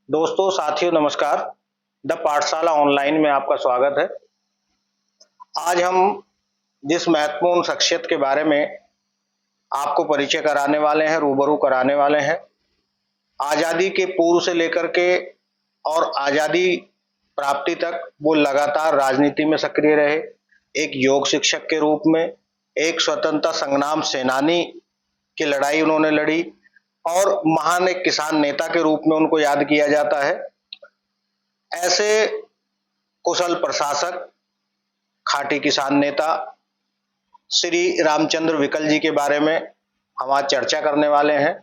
दोस्तों, साथियों, नमस्कार। द पाठशाला ऑनलाइन में आपका स्वागत है। आज हम जिस महत्वपूर्ण शख्सियत के बारे में आपको परिचय कराने वाले हैं, रूबरू कराने वाले हैं, आज़ादी के पूर्व से लेकर के और आज़ादी प्राप्ति तक वो लगातार राजनीति में सक्रिय रहे। एक योग शिक्षक के रूप में, एक स्वतंत्रता संग्राम सेनानी की लड़ाई उन्होंने लड़ी और महान एक किसान नेता के रूप में उनको याद किया जाता है। ऐसे कुशल प्रशासक, खाटी किसान नेता श्री रामचंद्र विकल जी के बारे में हम आज चर्चा करने वाले हैं।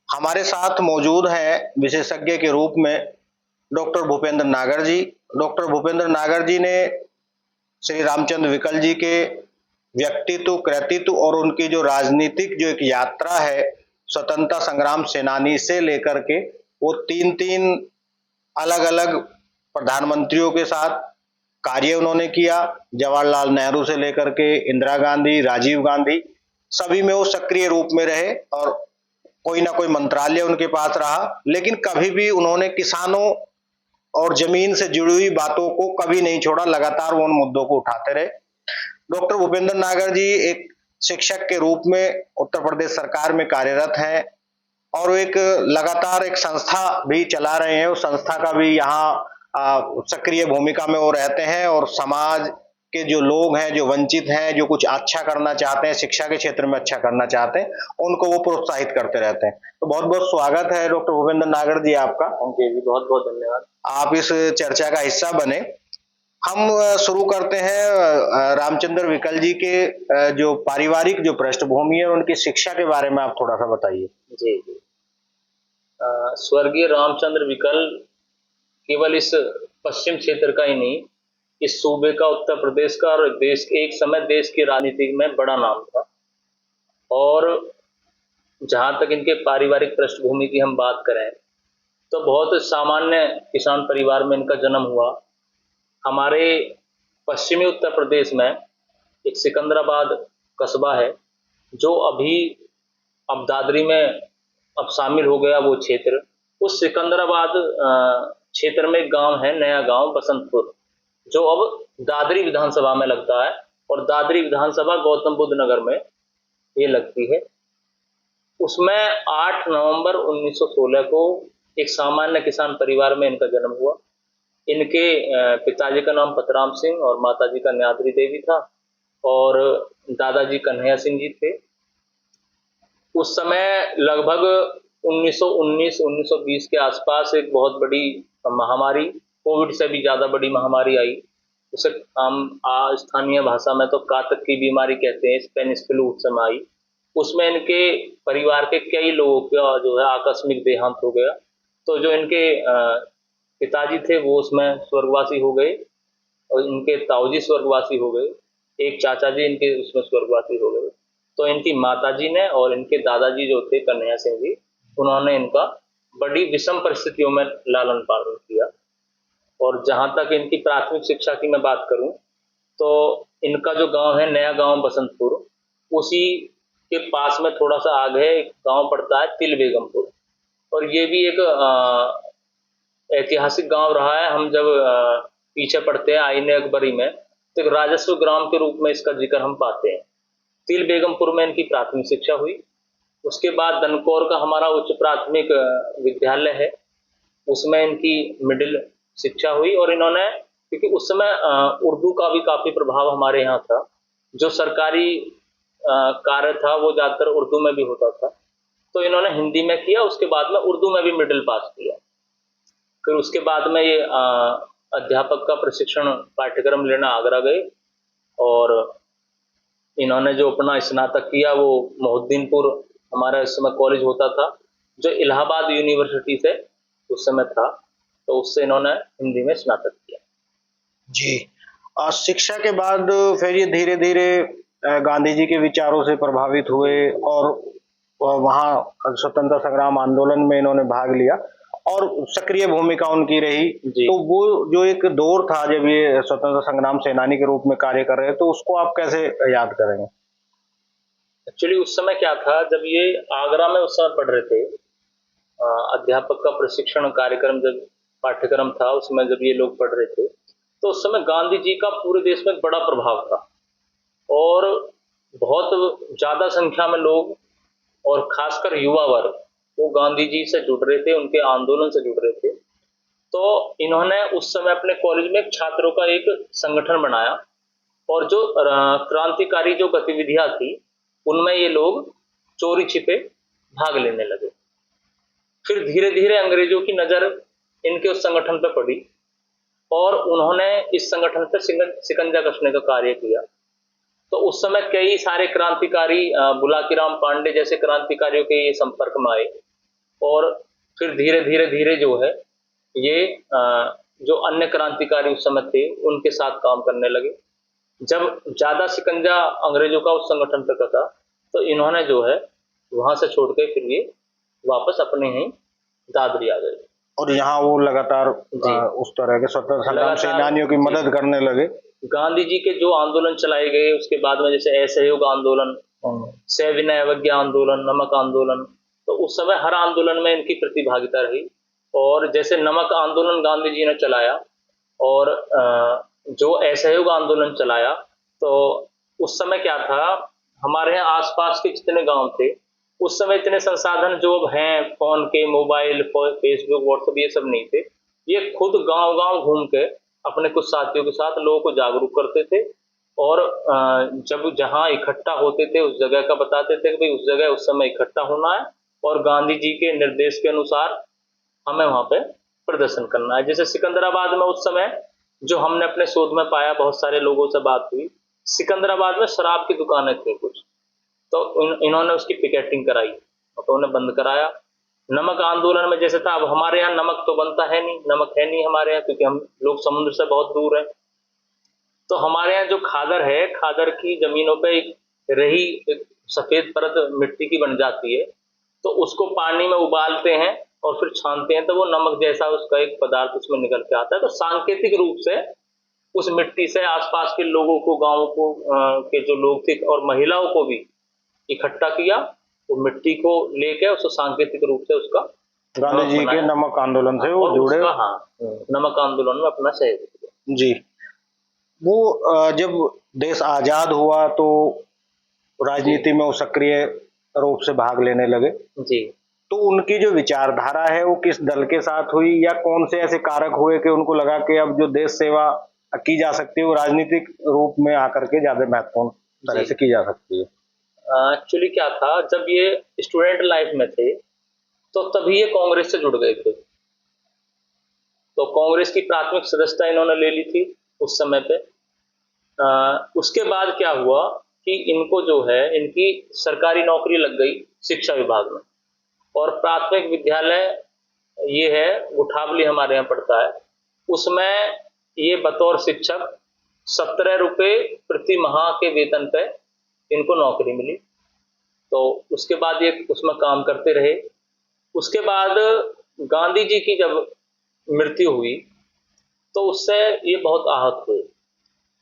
हमारे साथ मौजूद हैं विशेषज्ञ के रूप में डॉक्टर भूपेंद्र नागर जी। डॉक्टर भूपेंद्र नागर जी ने श्री रामचंद्र विकल जी के व्यक्तित्व, कृतित्व और उनकी जो राजनीतिक जो एक यात्रा है स्वतंत्रता संग्राम सेनानी से लेकर के वो तीन अलग अलग प्रधानमंत्रियों के साथ कार्य उन्होंने किया। जवाहरलाल नेहरू से लेकर के इंदिरा गांधी, राजीव गांधी, सभी में वो सक्रिय रूप में रहे और कोई ना कोई मंत्रालय उनके पास रहा, लेकिन कभी भी उन्होंने किसानों और जमीन से जुड़ी हुई बातों को कभी नहीं छोड़ा। लगातार वो उन मुद्दों को उठाते रहे। डॉक्टर भूपेंद्र नागर जी एक शिक्षक के रूप में उत्तर प्रदेश सरकार में कार्यरत हैं और एक लगातार एक संस्था भी चला रहे हैं। उस संस्था का भी यहाँ सक्रिय भूमिका में वो रहते हैं और समाज के जो लोग हैं, जो वंचित हैं, जो कुछ अच्छा करना चाहते हैं, शिक्षा के क्षेत्र में अच्छा करना चाहते हैं, उनको वो प्रोत्साहित करते रहते हैं। तो बहुत बहुत स्वागत है डॉक्टर भूपेंद्र नागर जी आपका। जी, बहुत बहुत धन्यवाद। आप इस चर्चा का हिस्सा बने। हम शुरू करते हैं रामचंद्र विकल जी के जो पारिवारिक जो पृष्ठभूमि है उनकी शिक्षा के बारे में आप थोड़ा सा बताइए। जी जी। स्वर्गीय रामचंद्र विकल केवल इस पश्चिम क्षेत्र का ही नहीं, इस सूबे का, उत्तर प्रदेश का और देश, एक समय देश की राजनीति में बड़ा नाम था। और जहाँ तक इनके पारिवारिक पृष्ठभूमि की हम बात करें तो बहुत सामान्य किसान परिवार में इनका जन्म हुआ। हमारे पश्चिमी उत्तर प्रदेश में एक सिकंदराबाद कस्बा है जो अभी अब दादरी में अब शामिल हो गया वो क्षेत्र। उस सिकंदराबाद क्षेत्र में एक गांव है, नया गांव बसंतपुर, जो अब दादरी विधानसभा में लगता है और दादरी विधानसभा गौतम बुद्ध नगर में ये लगती है। उसमें 8 नवंबर 1916 को एक सामान्य किसान परिवार में इनका जन्म हुआ। इनके पिताजी का नाम पतराम सिंह और माताजी का न्याद्री देवी था और दादाजी कन्हैया सिंह जी थे। उस समय लगभग 1919-1920 के आसपास एक बहुत बड़ी महामारी, कोविड से भी ज़्यादा बड़ी महामारी आई। उसे हम स्थानीय भाषा में तो कातक की बीमारी कहते हैं, स्पेनिश फ्लू उस समय आई। उसमें इनके परिवार के कई लोगों का जो है आकस्मिक देहांत हो गया। तो जो इनके पिताजी थे वो उसमें स्वर्गवासी हो गए और इनके ताऊजी स्वर्गवासी हो गए। एक चाचा जी इनके उसमें स्वर्गवासी हो गए। तो इनकी माताजी ने और इनके दादाजी जो थे कन्हैया सिंह जी, उन्होंने इनका बड़ी विषम परिस्थितियों में लालन पालन किया। और जहाँ तक इनकी प्राथमिक शिक्षा की मैं बात करूँ तो इनका जो गांव है नया गांव बसंतपुर, उसी के पास में थोड़ा सा आगे एक गांव पड़ता है तिल बेगमपुर, और ये भी एक ऐतिहासिक गांव रहा है। हम जब पीछे पढ़ते हैं आईने अकबरी में तो एक राजस्व ग्राम के रूप में इसका जिक्र हम पाते हैं। तिल बेगमपुर में इनकी प्राथमिक शिक्षा हुई। उसके बाद दनकौर का हमारा उच्च प्राथमिक विद्यालय है, उसमें इनकी मिडिल शिक्षा हुई। और इन्होंने, क्योंकि उस समय उर्दू का भी काफ़ी प्रभाव हमारे यहाँ था, जो सरकारी कार्य था वो ज़्यादातर उर्दू में भी होता था, तो इन्होंने हिंदी में किया। उसके बाद में उर्दू में भी मिडिल पास किया। फिर उसके बाद में ये अध्यापक का प्रशिक्षण पाठ्यक्रम लेना आगरा गए और इन्होंने जो अपना स्नातक किया वो मोहिउद्दीनपुर, हमारा इस समय कॉलेज होता था जो इलाहाबाद यूनिवर्सिटी से उस समय था, तो उससे इन्होंने हिंदी में स्नातक किया। जी, शिक्षा के बाद फिर ये धीरे धीरे गांधी जी के विचारों से प्रभावित हुए और वहाँ स्वतंत्रता संग्राम आंदोलन में इन्होंने भाग लिया और सक्रिय भूमिका उनकी रही। तो वो जो एक दौर था जब ये स्वतंत्रता संग्राम सेनानी के रूप में कार्य कर रहे हैं, तो उसको आप कैसे याद करेंगे? एक्चुअली उस समय क्या था, जब ये आगरा में उस समय पढ़ रहे थे, अध्यापक का प्रशिक्षण कार्यक्रम जब पाठ्यक्रम था, उसमें जब ये लोग पढ़ रहे थे, तो उस समय गांधी जी का पूरे देश में बड़ा प्रभाव था और बहुत ज्यादा संख्या में लोग और खासकर युवा वर्ग वो गांधी जी से जुड़ रहे थे, उनके आंदोलन से जुड़ रहे थे। तो इन्होंने उस समय अपने कॉलेज में छात्रों का एक संगठन बनाया और जो क्रांतिकारी जो गतिविधियां थी उनमें ये लोग चोरी छिपे भाग लेने लगे। फिर धीरे धीरे अंग्रेजों की नजर इनके उस संगठन पर पड़ी और उन्होंने इस संगठन पर शिकंजा कसने का कार्य किया। तो उस समय कई सारे क्रांतिकारी बुलाकीराम पांडे जैसे क्रांतिकारियों के ये संपर्क में आए और फिर धीरे धीरे धीरे जो है ये जो अन्य क्रांतिकारी उस समय थे उनके साथ काम करने लगे। जब ज्यादा शिकंजा अंग्रेजों का उस संगठन पर कसा तो इन्होंने जो है वहां से छोड़ के फिर ये वापस अपने ही दादरी आ गए और यहाँ वो लगातार जी उस तरह के स्वतंत्र संग्राम लगातार सेनानियों की जी मदद करने लगे। गांधी जी के जो आंदोलन चलाए गए उसके बाद में जैसे असहयोग आंदोलन, सविनय अवज्ञा आंदोलन, नमक आंदोलन, तो उस समय हर आंदोलन में इनकी प्रतिभागिता रही। और जैसे नमक आंदोलन गांधी जी ने चलाया और जो असहयोग आंदोलन चलाया, तो उस समय क्या था, हमारे यहाँ आसपास के जितने गांव थे उस समय इतने संसाधन जो अब हैं फोन के, मोबाइल, फेसबुक, व्हाट्सएप, ये सब नहीं थे। ये खुद गांव गांव घूम के अपने कुछ साथियों के साथ लोगों को जागरूक करते थे और जब जहां इकट्ठा होते थे उस जगह का बताते थे कि भाई उस जगह उस समय इकट्ठा होना है और गांधी जी के निर्देश के अनुसार हमें वहां पे प्रदर्शन करना है। जैसे सिकंदराबाद में उस समय जो हमने अपने शोध में पाया, बहुत सारे लोगों से बात हुई, सिकंदराबाद में शराब की दुकानें थी कुछ, तो इन्होंने उसकी पिकेटिंग कराई तो उन्हें बंद कराया। नमक आंदोलन में जैसे था, अब हमारे यहाँ नमक तो बनता है नहीं, नमक है नहीं हमारे यहाँ क्योंकि हम लोग समुद्र से बहुत दूर है। तो हमारे यहाँ जो खादर है, खादर की जमीनों पे एक रही एक सफेद परत मिट्टी की बन जाती है, तो उसको पानी में उबालते हैं और फिर छानते हैं तो वो नमक जैसा उसका एक पदार्थ उसमें निकल के आता है। तो सांकेतिक रूप से उस मिट्टी से आसपास के लोगों को, गांव को के जो लोग थे और महिलाओं को भी इकट्ठा किया, वो मिट्टी को लेके उसको सांकेतिक रूप से उसका गांधी जी के नमक आंदोलन से वो जुड़े। हाँ, नमक आंदोलन में अपना सहयोग दिया जी। वो जब देश आजाद हुआ तो राजनीति में वो सक्रिय रूप से भाग लेने लगे जी। तो उनकी जो विचारधारा है वो किस दल के साथ हुई या कौन से ऐसे कारक हुए कि उनको लगा कि अब जो देश सेवा की जा सकती है वो राजनीतिक रूप में आकर के ज्यादा महत्वपूर्ण तरह से की जा सकती है? एक्चुअली क्या था, जब ये स्टूडेंट लाइफ में थे तो तभी ये कांग्रेस से जुड़ गए थे। तो कांग्रेस की प्राथमिक सदस्यता इन्होंने ले ली थी उस समय पे। उसके बाद क्या हुआ कि इनको जो है इनकी सरकारी नौकरी लग गई शिक्षा विभाग में और प्राथमिक विद्यालय ये है गुठावली हमारे यहाँ पड़ता है, उसमें ये बतौर शिक्षक 17 रुपये प्रति माह के वेतन पे इनको नौकरी मिली। तो उसके बाद ये उसमें काम करते रहे। उसके बाद गांधी जी की जब मृत्यु हुई तो उससे ये बहुत आहत हुए।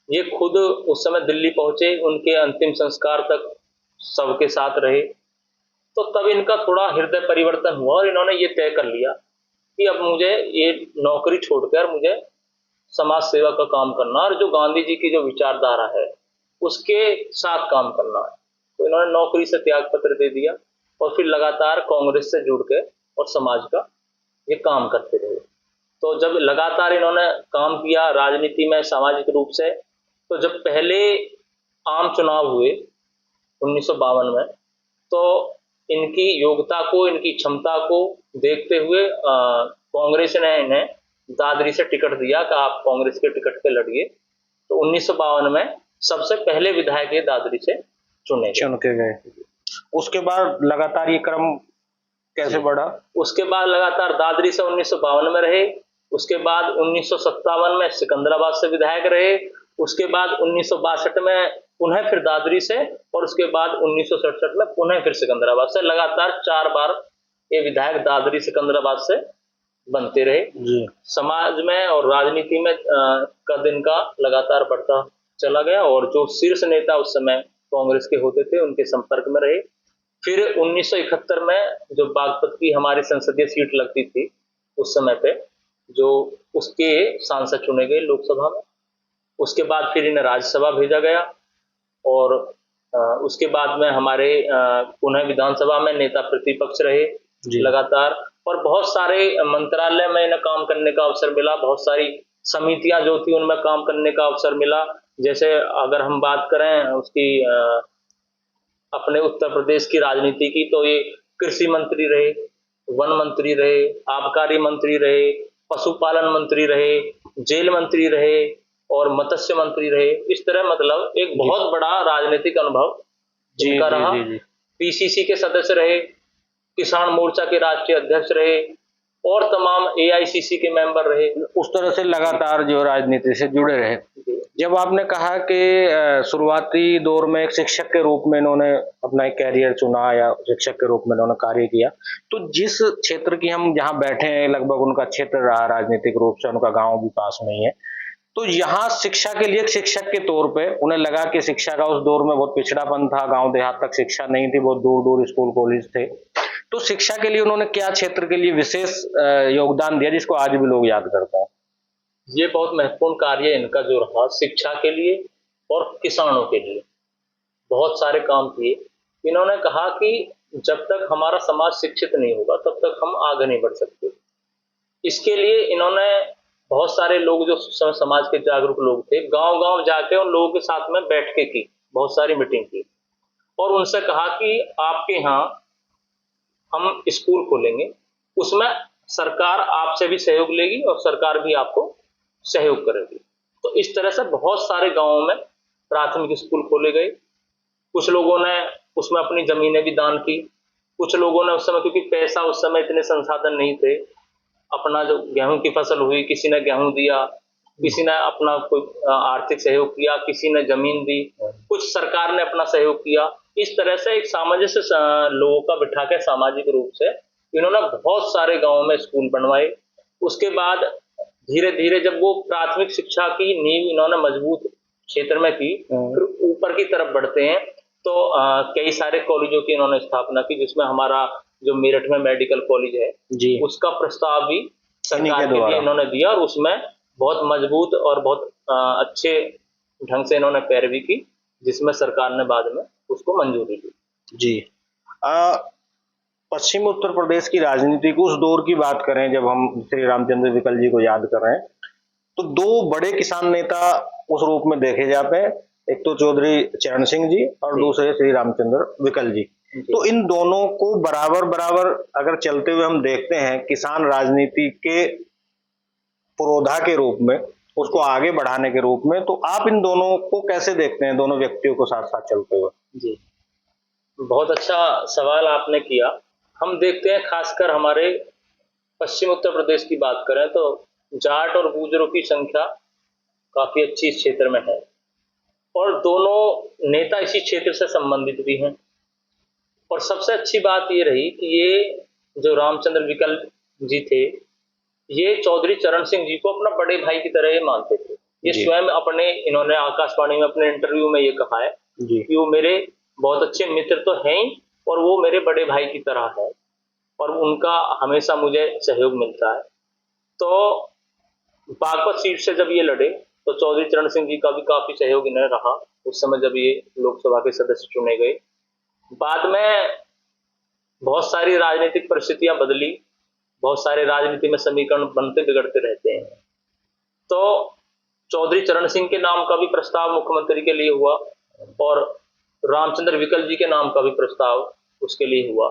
ये खुद उस समय दिल्ली पहुंचे, उनके अंतिम संस्कार तक सबके साथ रहे। तो तब इनका थोड़ा हृदय परिवर्तन हुआ और इन्होंने ये तय कर लिया कि अब मुझे ये नौकरी छोड़कर मुझे समाज सेवा का काम करना और जो गांधी जी की जो विचारधारा है उसके साथ काम करना है। तो इन्होंने नौकरी से त्याग पत्र दे दिया और फिर लगातार कांग्रेस से जुड़ के और समाज का ये काम करते रहे। तो जब लगातार इन्होंने काम किया राजनीति में सामाजिक रूप से, तो जब पहले आम चुनाव हुए 1952 में, तो इनकी योग्यता को, इनकी क्षमता को देखते हुए कांग्रेस ने इन्हें दादरी से टिकट दिया कि आप कांग्रेस के टिकट पे लड़िए। तो 1952 में सबसे पहले विधायक ये दादरी से चुन के गए। उसके बाद लगातार ये क्रम कैसे बढ़ा? उसके बाद लगातार दादरी से 1952 में रहे। उसके बाद 1957 में सिकंदराबाद से विधायक रहे। उसके बाद 1962 में पुनः फिर दादरी से और उसके बाद 1967 में पुनः फिर सिकंदराबाद से। लगातार 4 बार ये विधायक दादरी सिकंदराबाद से बनते रहे जी। समाज में और राजनीति में का दिन का लगातार बढ़ता चला गया और जो शीर्ष नेता उस समय कांग्रेस के होते थे, उनके संपर्क में रहे। फिर 1971 में जो बागपत की हमारी संसदीय सीट लगती थी उस समय पे, जो उसके सांसद चुने गए लोकसभा में। उसके बाद फिर इन्हें राज्यसभा भेजा गया और उसके बाद में हमारे पुनः विधानसभा में नेता प्रतिपक्ष रहे लगातार, और बहुत सारे मंत्रालय में इन्हें काम करने का अवसर मिला, बहुत सारी समितियां जो थी उनमें काम करने का अवसर मिला। जैसे अगर हम बात करें उसकी अपने उत्तर प्रदेश की राजनीति की, तो ये कृषि मंत्री रहे, वन मंत्री रहे, आबकारी मंत्री रहे, पशुपालन मंत्री रहे, जेल मंत्री रहे और मत्स्य मंत्री रहे। इस तरह मतलब एक बहुत बड़ा राजनीतिक अनुभव जिनका रहा। पीसीसी के सदस्य रहे, किसान मोर्चा के राष्ट्रीय अध्यक्ष रहे और तमाम एआईसीसी के मेंबर रहे। उस तरह से लगातार जो राजनीति से जुड़े रहे। जब आपने कहा कि शुरुआती दौर में एक शिक्षक के रूप में इन्होंने अपना एक कैरियर चुना या शिक्षक के रूप में इन्होंने कार्य किया, तो जिस क्षेत्र की हम जहाँ बैठे हैं लगभग उनका क्षेत्र रहा राजनीतिक रूप से, उनका गांव भी पास में ही है, तो यहाँ शिक्षा के लिए एक शिक्षक के तौर पे उन्हें लगा कि शिक्षा का उस दौर में बहुत पिछड़ापन था, गांव देहात तक शिक्षा नहीं थी, बहुत दूर दूर स्कूल कॉलेज थे। तो शिक्षा के लिए उन्होंने क्या क्षेत्र के लिए विशेष योगदान दिया जिसको आज भी लोग याद करते हैं? ये बहुत महत्वपूर्ण कार्य इनका जो रहा शिक्षा के लिए और किसानों के लिए, बहुत सारे काम किए। इन्होंने कहा कि जब तक हमारा समाज शिक्षित नहीं होगा तब तक हम आगे नहीं बढ़ सकते। इसके लिए इन्होंने बहुत सारे लोग जो समाज के जागरूक लोग थे, गांव गांव जाके उन लोगों के साथ में बैठ के की, बहुत सारी मीटिंग की और उनसे कहा कि आपके यहाँ हम स्कूल खोलेंगे, उसमें सरकार आपसे भी सहयोग लेगी और सरकार भी आपको सहयोग करेगी। तो इस तरह से बहुत सारे गांवों में प्राथमिक स्कूल खोले गए। कुछ लोगों ने उसमें अपनी जमीनें भी दान की, कुछ लोगों ने उस समय, क्योंकि पैसा उस समय इतने संसाधन नहीं थे, अपना जो गेहूं की फसल हुई किसी ने गेहूं दिया, किसी ने अपना कोई आर्थिक सहयोग किया, किसी ने जमीन दी, कुछ सरकार ने अपना सहयोग किया। इस तरह से एक सामंजस्य लोगों का बिठा के सामाजिक रूप से इन्होंने बहुत सारे गांवों में स्कूल बनवाए। उसके बाद धीरे धीरे जब वो प्राथमिक शिक्षा की नींव इन्होंने मजबूत क्षेत्र में की, फिर ऊपर की तरफ बढ़ते हैं तो कई सारे कॉलेजों की इन्होंने स्थापना की, जिसमें हमारा जो मेरठ में मेडिकल कॉलेज है उसका प्रस्ताव भी सरकार के लिए इन्होंने दिया और उसमें बहुत मजबूत और बहुत अच्छे ढंग से इन्होंने पैरवी की, जिसमें सरकार ने बाद में उसको मंजूरी दी। जी, पश्चिम उत्तर प्रदेश की राजनीति को उस दौर की बात करें, जब हम श्री रामचंद्र विकल जी को याद कर रहे हैं, तो दो बड़े किसान नेता उस रूप में देखे जाते हैं, एक तो चौधरी चरण सिंह जी और दूसरे श्री रामचंद्र विकल जी। तो इन दोनों को बराबर बराबर अगर चलते हुए हम देखते हैं किसान राजनीति के पुरोधा के रूप में, उसको आगे बढ़ाने के रूप में, तो आप इन दोनों को कैसे देखते हैं, दोनों व्यक्तियों को साथ साथ चलते हुए? जी, बहुत अच्छा सवाल आपने किया। हम देखते हैं खासकर हमारे पश्चिम उत्तर प्रदेश की बात करें तो जाट और गुर्जरों की संख्या काफी अच्छी इस क्षेत्र में है और दोनों नेता इसी क्षेत्र से संबंधित भी हैं। और सबसे अच्छी बात ये रही कि ये जो रामचंद्र विकल जी थे, ये चौधरी चरण सिंह जी को अपना बड़े भाई की तरह ही मानते थे। ये स्वयं इन्होंने आकाशवाणी में अपने इंटरव्यू में ये कहा है कि वो मेरे बहुत अच्छे मित्र तो हैं ही और वो मेरे बड़े भाई की तरह है और उनका हमेशा मुझे सहयोग मिलता है। तो बागपत सीट से जब ये लड़े तो चौधरी चरण सिंह जी का भी काफी सहयोग इन्हें रहा उस समय जब ये लोकसभा के सदस्य चुने गए। बाद में बहुत सारी राजनीतिक परिस्थितियां बदली, बहुत सारे राजनीति में समीकरण बनते बिगड़ते रहते हैं। तो चौधरी चरण सिंह के नाम का भी प्रस्ताव मुख्यमंत्री के लिए हुआ और रामचंद्र विकल जी के नाम का भी प्रस्ताव उसके लिए हुआ।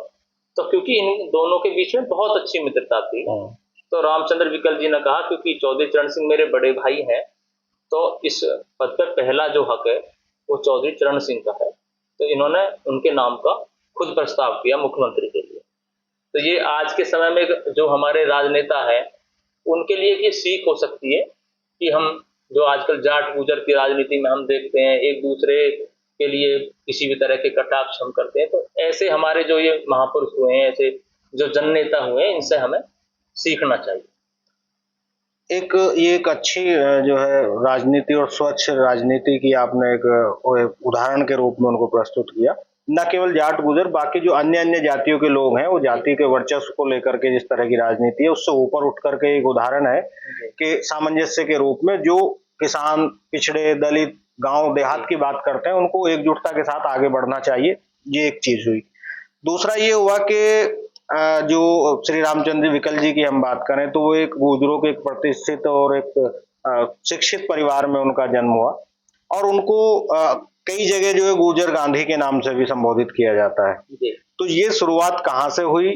तो क्योंकि इन दोनों के बीच में बहुत अच्छी मित्रता थी, तो रामचंद्र विकल जी ने कहा क्योंकि चौधरी चरण सिंह मेरे बड़े भाई हैं तो इस पद पर पहला जो हक है वो चौधरी चरण सिंह का है, तो इन्होंने उनके नाम का खुद प्रस्ताव किया मुख्यमंत्री के लिए। तो ये आज के समय में जो हमारे राजनेता है उनके लिए ये सीख हो सकती है कि हम जो आजकल जाट गुर्जर की राजनीति में हम देखते हैं एक दूसरे के लिए किसी भी तरह के कटाक्ष हम करते हैं, तो ऐसे हमारे जो ये महापुरुष हुए हैं, ऐसे जो जननेता हुए हैं, इनसे हमें सीखना चाहिए। ये एक अच्छी जो है राजनीति और स्वच्छ राजनीति की आपने एक उदाहरण के रूप में उनको प्रस्तुत किया। न केवल जाट गुजर, बाकी जो अन्य अन्य जातियों के लोग हैं वो जाति के वर्चस्व को लेकर के जिस तरह की राजनीति है उससे ऊपर उठ करके एक उदाहरण है कि सामंजस्य के रूप में जो किसान, पिछड़े, दलित, गांव देहात की बात करते हैं उनको एकजुटता के साथ आगे बढ़ना चाहिए। ये एक चीज हुई। दूसरा ये हुआ कि जो श्री रामचंद्र विकल जी की हम बात करें तो वो एक गुर्जरों के एक प्रतिष्ठित और एक शिक्षित परिवार में उनका जन्म हुआ और उनको कई जगह जो है गुर्जर गांधी के नाम से भी संबोधित किया जाता है। तो ये शुरुआत कहाँ से हुई,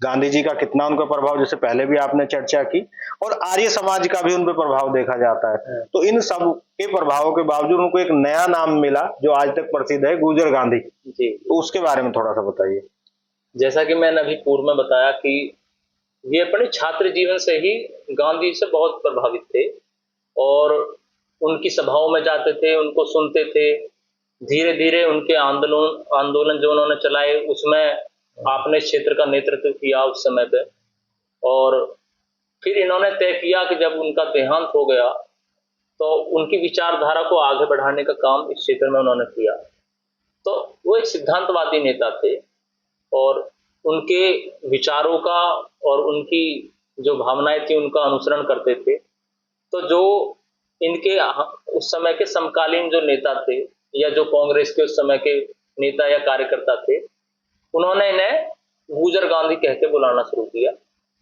गांधी जी का कितना उनका प्रभाव, जैसे पहले भी आपने चर्चा की, और आर्य समाज का भी उन पर प्रभाव देखा जाता है। तो इन सब के प्रभावों के बावजूद उनको एक नया नाम मिला जो आज तक प्रसिद्ध है, गुर्जर गांधी जी। तो उसके बारे में थोड़ा सा बताइए। जैसा कि मैंने अभी पूर्व में बताया कि ये अपने छात्र जीवन से ही गांधी से बहुत प्रभावित थे और उनकी सभाओं में जाते थे, उनको सुनते थे। धीरे धीरे उनके आंदोलन जो उन्होंने चलाए उसमें आपने क्षेत्र का नेतृत्व किया उस समय पे, और फिर इन्होंने तय किया कि जब उनका देहांत हो गया तो उनकी विचारधारा को आगे बढ़ाने का काम इस क्षेत्र में उन्होंने किया। तो वो एक सिद्धांतवादी नेता थे और उनके विचारों का और उनकी जो भावनाएं थी उनका अनुसरण करते थे। तो जो इनके उस समय के समकालीन जो नेता थे या जो कांग्रेस के उस समय के नेता या कार्यकर्ता थे, उन्होंने इन्हें गुर्जर गांधी कह के बुलाना शुरू किया।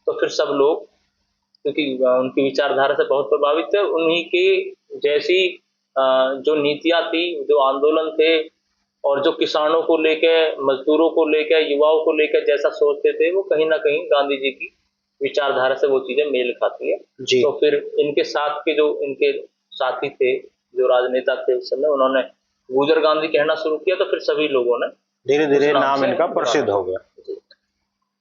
तो फिर सब लोग, क्योंकि उनकी विचारधारा से बहुत प्रभावित थे, उन्हीं की जैसी जो नीतियां थी, जो आंदोलन थे और जो किसानों को लेके, मजदूरों को लेके, युवाओं को लेके जैसा सोचते थे, वो कहीं ना कहीं गांधी जी की विचारधारा से वो चीजें मेल खाती है जी। तो फिर इनके साथ के जो इनके साथी थे, जो राजनेता थे उस समय, उन्होंने गुर्जर गांधी कहना शुरू किया। तो फिर सभी लोगों ने धीरे धीरे नाम इनका प्रसिद्ध हो गया।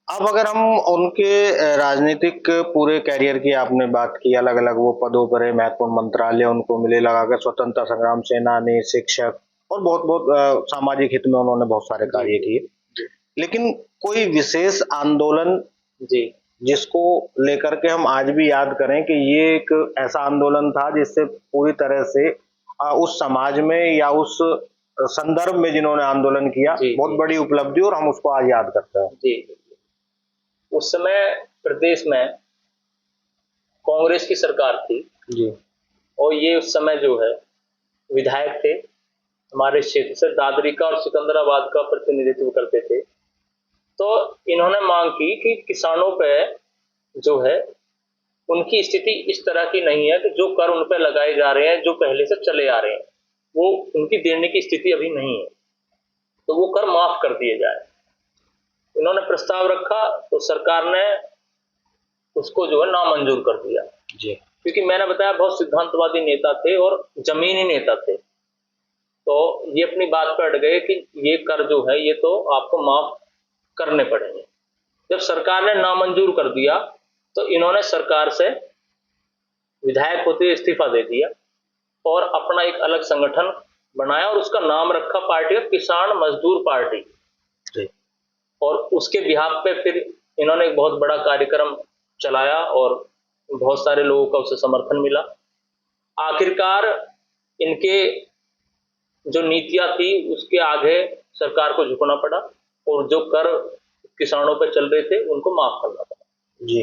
अब अगर हम उनके राजनीतिक पूरे कैरियर की आपने बात की, अलग अलग वो पदों पर है, महत्वपूर्ण मंत्रालय उनको मिले, लगाकर स्वतंत्रता संग्राम सेनानी, शिक्षक और बहुत बहुत सामाजिक हित में उन्होंने बहुत सारे कार्य किए। लेकिन कोई विशेष आंदोलन जी जिसको लेकर के हम आज भी याद करें कि ये एक ऐसा आंदोलन था जिससे पूरी तरह से उस समाज में या उस संदर्भ में जिन्होंने आंदोलन किया बहुत बड़ी उपलब्धि और हम उसको आज याद करते हैं जी। उस समय प्रदेश में कांग्रेस की सरकार थी जी, और ये उस समय जो है विधायक थे हमारे क्षेत्र से, दादरी का और सिकंदराबाद का प्रतिनिधित्व करते थे। तो इन्होंने मांग की कि किसानों पे जो है उनकी स्थिति इस तरह की नहीं है कि जो कर उन पे लगाए जा रहे हैं, जो पहले से चले आ रहे हैं, वो उनकी देने की स्थिति अभी नहीं है, तो वो कर माफ कर दिए जाए। इन्होंने प्रस्ताव रखा तो सरकार ने उसको जो है नामंजूर कर दिया जी, क्योंकि मैंने बताया बहुत सिद्धांतवादी नेता थे और जमीनी नेता थे। तो ये अपनी बात पर अड़ गए कि ये कर जो है ये तो आपको माफ करने पड़ेंगे। जब सरकार ने नामंजूर कर दिया तो इन्होंने सरकार से विधायक होते हुए इस्तीफा दे दिया और अपना एक अलग संगठन बनाया और उसका नाम रखा पार्टी का किसान मजदूर पार्टी जी। और उसके बिहाफ पे फिर इन्होंने एक बहुत बड़ा कार्यक्रम चलाया और बहुत सारे लोगों का उससे समर्थन मिला। आखिरकार इनके जो नीतियां थी उसके आगे सरकार को झुकना पड़ा और जो कर किसानों पे चल रहे थे उनको माफ करना पड़ा जी।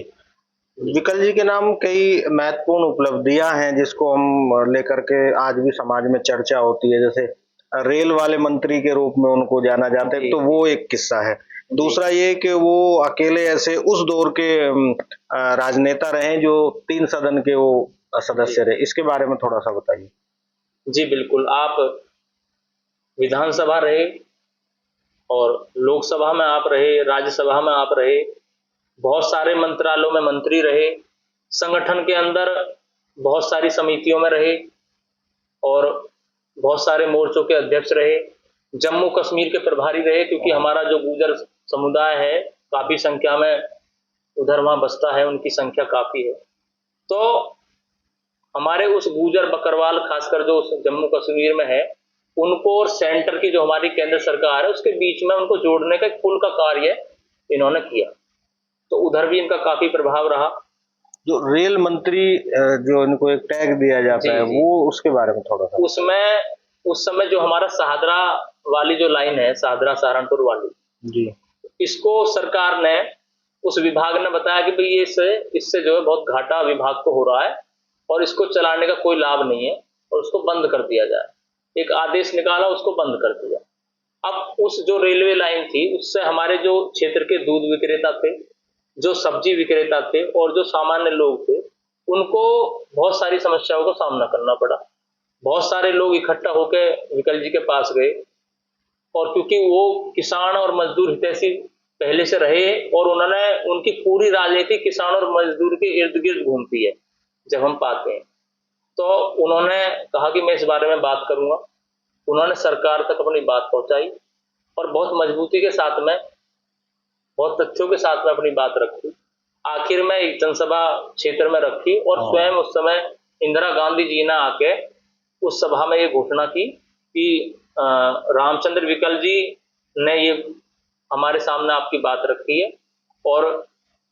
विकल जी के नाम कई महत्वपूर्ण उपलब्धियां हैं जिसको हम लेकर के आज भी समाज में चर्चा होती है, जैसे रेल वाले मंत्री के रूप में उनको जाना जाता है, तो वो एक किस्सा है। दूसरा ये कि वो अकेले ऐसे उस दौर के राजनेता रहे जो 3 सदन के वो सदस्य रहे, इसके बारे में थोड़ा सा बताइए। जी बिल्कुल, आप विधानसभा रहे और लोकसभा में आप रहे, राज्यसभा में आप रहे, बहुत सारे मंत्रालयों में मंत्री रहे, संगठन के अंदर बहुत सारी समितियों में रहे और बहुत सारे मोर्चों के अध्यक्ष रहे, जम्मू कश्मीर के प्रभारी रहे, क्योंकि हमारा जो गुर्जर समुदाय है काफी संख्या में उधर वहां बसता है, उनकी संख्या काफी है। तो हमारे उस गुर्जर बकरवाल खासकर जो जम्मू कश्मीर में है, उनको और सेंटर की जो हमारी केंद्र सरकार है उसके बीच में उनको जोड़ने का एक पुल का कार्य इन्होंने किया। तो उधर भी इनका काफी प्रभाव रहा जो रेल मंत्री जो इनको एक टैग दिया जाता है, जी। वो उसके बारे में थोड़ा सा। उसमें उस समय जो हमारा शाहदरा वाली जो लाइन है, शाहदरा सहारनपुर वाली, जी। इसको सरकार ने, उस विभाग ने बताया कि भाई ये इससे जो है बहुत घाटा विभाग को हो रहा है और इसको चलाने का कोई लाभ नहीं है और उसको बंद कर दिया जाए। एक आदेश निकाला, उसको बंद कर दिया। अब उस जो रेलवे लाइन थी, उससे हमारे जो क्षेत्र के दूध विक्रेता थे, जो सब्जी विक्रेता थे और जो सामान्य लोग थे, उनको बहुत सारी समस्याओं का सामना करना पड़ा। बहुत सारे लोग इकट्ठा होकर विकल जी के पास गए और क्योंकि वो किसान और मजदूर हितैषी पहले से रहे और उन्होंने, उनकी पूरी राजनीति किसान और मजदूर के इर्द गिर्द घूमती है जब हम पाते हैं, तो उन्होंने कहा कि मैं इस बारे में बात करूंगा। उन्होंने सरकार तक अपनी बात पहुंचाई और बहुत मजबूती के साथ में, बहुत तथ्यों के साथ में अपनी बात रखी। आखिर में एक जनसभा क्षेत्र में रखी और स्वयं उस समय इंदिरा गांधी जी ने आके उस सभा में ये घोषणा की कि रामचंद्र विकल जी ने ये हमारे सामने आपकी बात रखी है और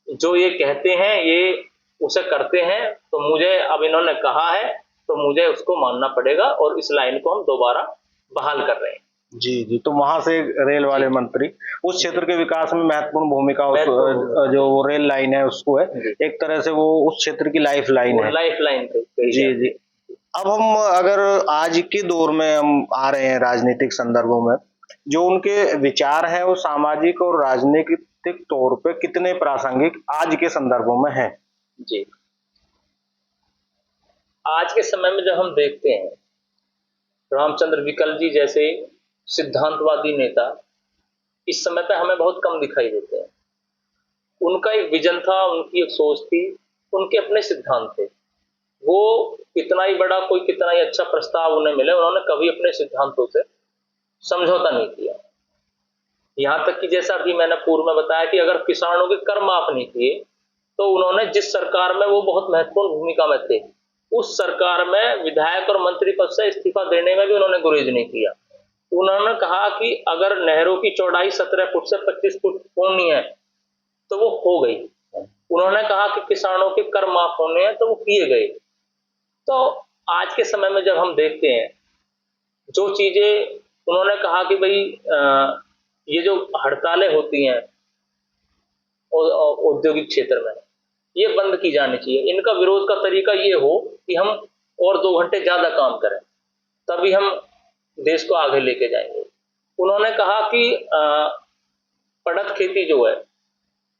जो ये कहते हैं ये उसे करते हैं, तो मुझे अब इन्होंने कहा है तो मुझे उसको मानना पड़ेगा और इस लाइन को हम दोबारा बहाल कर रहे हैं। जी जी। तो वहां से रेल वाले मंत्री उस क्षेत्र के विकास में महत्वपूर्ण भूमिका उस जो वो रेल लाइन है उसको है, एक तरह से वो उस क्षेत्र की लाइफ लाइन है। लाइफ लाइन जी जी। अब हम अगर आज के दौर में हम आ रहे हैं राजनीतिक संदर्भों में, जो उनके विचार हैं वो सामाजिक और राजनीतिक तौर पे कितने प्रासंगिक आज के संदर्भों में हैं? जी, आज के समय में जब हम देखते हैं रामचंद्र विकल जी जैसे सिद्धांतवादी नेता इस समय पे हमें बहुत कम दिखाई देते हैं। उनका एक विजन था, उनकी एक सोच थी, उनके अपने सिद्धांत थे। वो कितना ही बड़ा, कोई कितना ही अच्छा प्रस्ताव उन्हें मिले, उन्होंने कभी अपने सिद्धांतों से समझौता नहीं किया। यहाँ तक कि जैसा अभी मैंने पूर्व में बताया कि अगर किसानों के कर माफ नहीं किए तो उन्होंने, जिस सरकार में वो बहुत महत्वपूर्ण भूमिका में थे, उस सरकार में विधायक और मंत्री पद से इस्तीफा देने में भी उन्होंने गुरेज नहीं किया। उन्होंने कहा कि अगर नहरों की चौड़ाई 17 फुट से 25 फुट होनी है तो वो हो गई। उन्होंने कहा कि किसानों के कर माफ होने हैं तो वो किए गए। तो आज के समय में जब हम देखते हैं जो चीजें उन्होंने कहा कि भाई ये जो हड़तालें होती हैं औद्योगिक क्षेत्र में, ये बंद की जानी चाहिए। इनका विरोध का तरीका ये हो कि हम और 2 घंटे ज्यादा काम करें, तभी हम देश को आगे लेके जाएंगे। उन्होंने कहा कि पड़त खेती जो है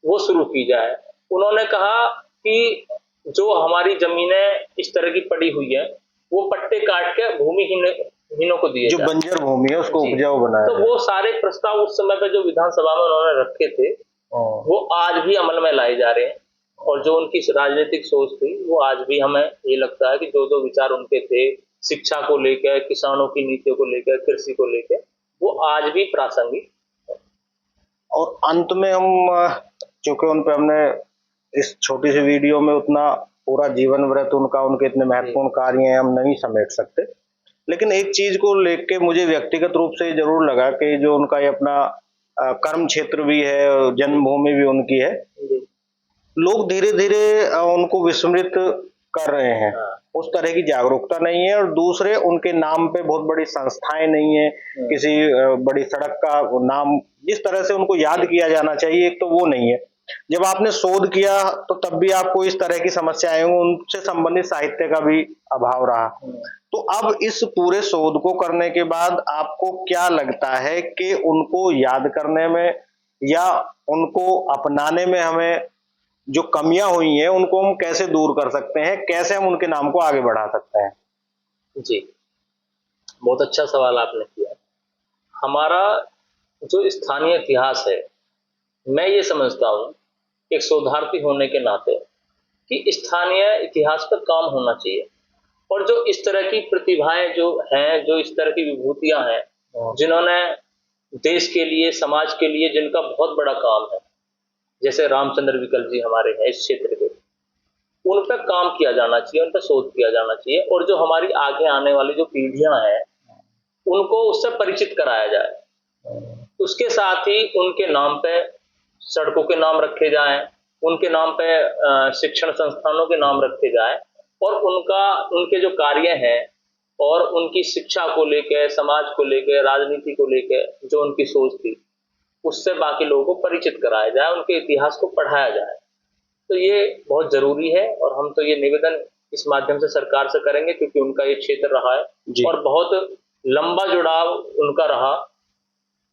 वो शुरू की जाए। उन्होंने कहा कि जो हमारी जमीनें इस तरह की पड़ी हुई है वो पट्टे काट के भूमिहीनों को दिए जो जाए, बंजर भूमि है उसको उपजाऊ बनाया तो वो सारे प्रस्ताव उस समय पे जो विधानसभा में उन्होंने रखे थे वो आज भी अमल में लाए जा रहे हैं। और जो उनकी राजनीतिक सोच थी वो आज भी हमें ये लगता है कि जो जो विचार उनके थे शिक्षा को लेकर, किसानों की नीतियों को लेकर, कृषि को लेकर, वो आज भी प्रासंगिक। और अंत में हम चूंकि उन पे हमने इस छोटी सी वीडियो में उतना पूरा जीवन व्रत उनका, उनके इतने महत्वपूर्ण कार्य हैं, हम नहीं समेट सकते, लेकिन एक चीज को लेके मुझे व्यक्तिगत रूप से जरूर लगा कि जो उनका ये अपना कर्म क्षेत्र भी है, जन्मभूमि भी उनकी है, लोग धीरे धीरे उनको विस्मृत कर रहे हैं। उस तरह की जागरूकता नहीं है और दूसरे उनके नाम पे बहुत बड़ी संस्थाएं नहीं है, किसी बड़ी सड़क का नाम जिस तरह से उनको याद किया जाना चाहिए, एक तो वो नहीं है। जब आपने शोध किया तो तब भी आपको इस तरह की समस्या आई, उनसे संबंधित साहित्य का भी अभाव रहा। तो अब इस पूरे शोध को करने के बाद आपको क्या लगता है कि उनको याद करने में या उनको अपनाने में हमें जो कमियां हुई हैं उनको हम कैसे दूर कर सकते हैं, कैसे हम उनके नाम को आगे बढ़ा सकते हैं? जी, बहुत अच्छा सवाल आपने किया। हमारा जो स्थानीय इतिहास है, मैं ये समझता हूँ एक शोधार्थी होने के नाते कि स्थानीय इतिहास पर काम होना चाहिए और जो इस तरह की प्रतिभाएं जो हैं, जो इस तरह की विभूतियां हैं, जिन्होंने देश के लिए, समाज के लिए जिनका बहुत बड़ा काम है, जैसे रामचंद्र विकल जी हमारे हैं इस क्षेत्र के, उन पर काम किया जाना चाहिए, उन पर शोध किया जाना चाहिए और जो हमारी आगे आने वाली जो पीढ़ियां हैं उनको उससे परिचित कराया जाए। उसके साथ ही उनके नाम पे सड़कों के नाम रखे जाएं, उनके नाम पे शिक्षण संस्थानों के नाम रखे जाए, और उनके जो कार्य हैं और उनकी शिक्षा को लेकर, समाज को लेकर, राजनीति को लेकर जो उनकी सोच थी, उससे बाकी लोगों को परिचित कराया जाए, उनके इतिहास को पढ़ाया जाए। तो ये बहुत जरूरी है, और हम तो ये निवेदन इस माध्यम से सरकार से करेंगे, क्योंकि उनका ये क्षेत्र रहा है और बहुत लंबा जुड़ाव उनका रहा।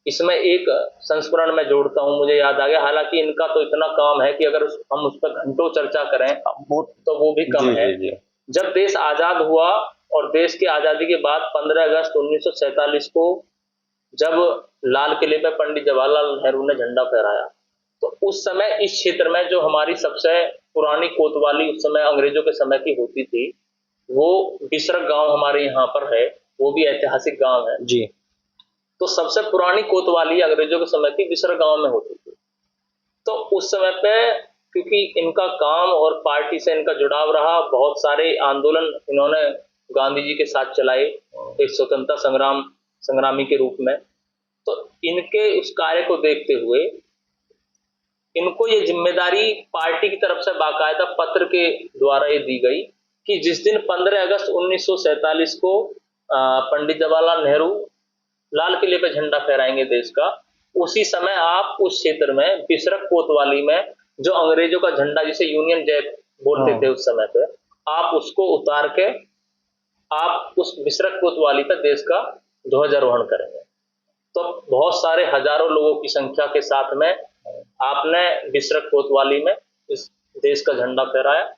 इसमें एक संस्मरण मैं जोड़ता हूँ, मुझे याद आ गया, हालांकि इनका तो इतना काम है कि अगर हम उस पर घंटों चर्चा करें तो वो भी कम है। जब देश आजाद हुआ और देश की आजादी के बाद 15 अगस्त 1947 को जब लाल किले पे पंडित जवाहरलाल नेहरू ने झंडा फहराया, तो उस समय इस क्षेत्र में जो हमारी सबसे पुरानी कोतवाली उस समय अंग्रेजों के समय की होती थी, वो बिसरक गांव हमारे यहाँ पर है, वो भी ऐतिहासिक गांव है जी। तो सबसे पुरानी कोतवाली अंग्रेजों के समय की बिसरक गांव में होती थी। तो उस समय पे क्योंकि इनका काम और पार्टी से इनका जुड़ाव रहा, बहुत सारे आंदोलन इन्होंने गांधी जी के साथ चलाए एक स्वतंत्रता संग्रामी के रूप में। तो इनके उस कार्य को देखते हुए इनको ये जिम्मेदारी पार्टी की तरफ से बाकायदा पत्र के द्वारा ये दी गई कि जिस दिन 15 अगस्त 1947 को पंडित जवाहरलाल नेहरू लाल किले पे झंडा फहराएंगे देश का, उसी समय आप उस क्षेत्र में बिसरक कोतवाली में जो अंग्रेजों का झंडा जिसे यूनियन जैक बोलते थे उस समय पे, आप उसको उतार के आप उस बिसरक कोतवाली पे देश का ध्वजारोहण करेंगे। तो बहुत सारे हजारों लोगों की संख्या के साथ में आपने बिसरक कोतवाली में इस देश का झंडा फहराया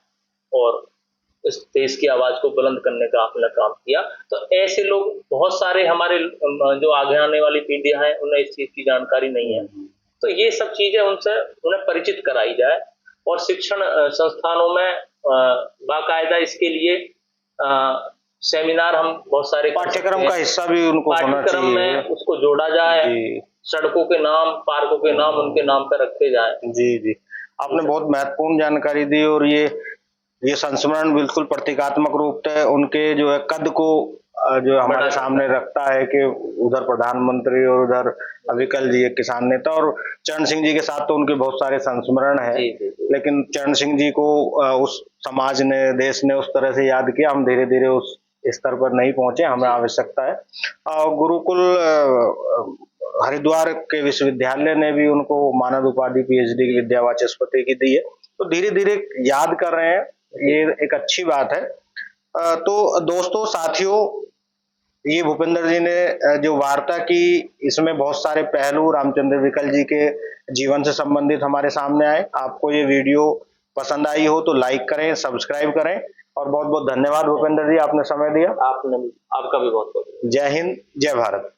और इस देश की आवाज को बुलंद करने का आपने काम किया। तो ऐसे लोग बहुत सारे हमारे जो आगे आने वाली पीढ़ियां हैं उन्हें इस चीज की जानकारी नहीं है, तो ये सब चीजें उन्हें परिचित कराई जाए और शिक्षण संस्थानों में बाकायदा इसके लिए सेमिनार हम बहुत सारे पाठ्यक्रम का हिस्सा भी उनको होना पाठ्यक्रम चाहिए, में उसको जोड़ा जाए, सड़कों के नाम, पार्कों के नाम उनके नाम पर रखे जाए। जी जी, आपने बहुत महत्वपूर्ण जानकारी दी और ये संस्मरण बिल्कुल प्रतीकात्मक रूप से उनके जो है कद को जो हमारे सामने रखता है कि उधर प्रधानमंत्री और उधर अविकल जी एक किसान नेता, और चरण सिंह जी के साथ तो उनके बहुत सारे संस्मरण है, लेकिन चरण सिंह जी को उस समाज ने, देश ने उस तरह से याद किया, हम धीरे धीरे उस स्तर पर नहीं पहुंचे, हमें आवश्यकता है। गुरुकुल हरिद्वार के विश्वविद्यालय ने भी उनको मानद उपाधि पीएचडी की विद्या वाचस्पति की दी है, तो धीरे धीरे याद कर रहे हैं, ये एक अच्छी बात है। तो दोस्तों, साथियों, ये भूपेंद्र जी ने जो वार्ता की, इसमें बहुत सारे पहलू रामचंद्र विकल जी के जीवन से संबंधित हमारे सामने आए। आपको ये वीडियो पसंद आई हो तो लाइक करें, सब्सक्राइब करें, और बहुत बहुत धन्यवाद भूपेंद्र जी, आपने समय दिया। आपका भी बहुत बहुत जय हिंद, जय भारत।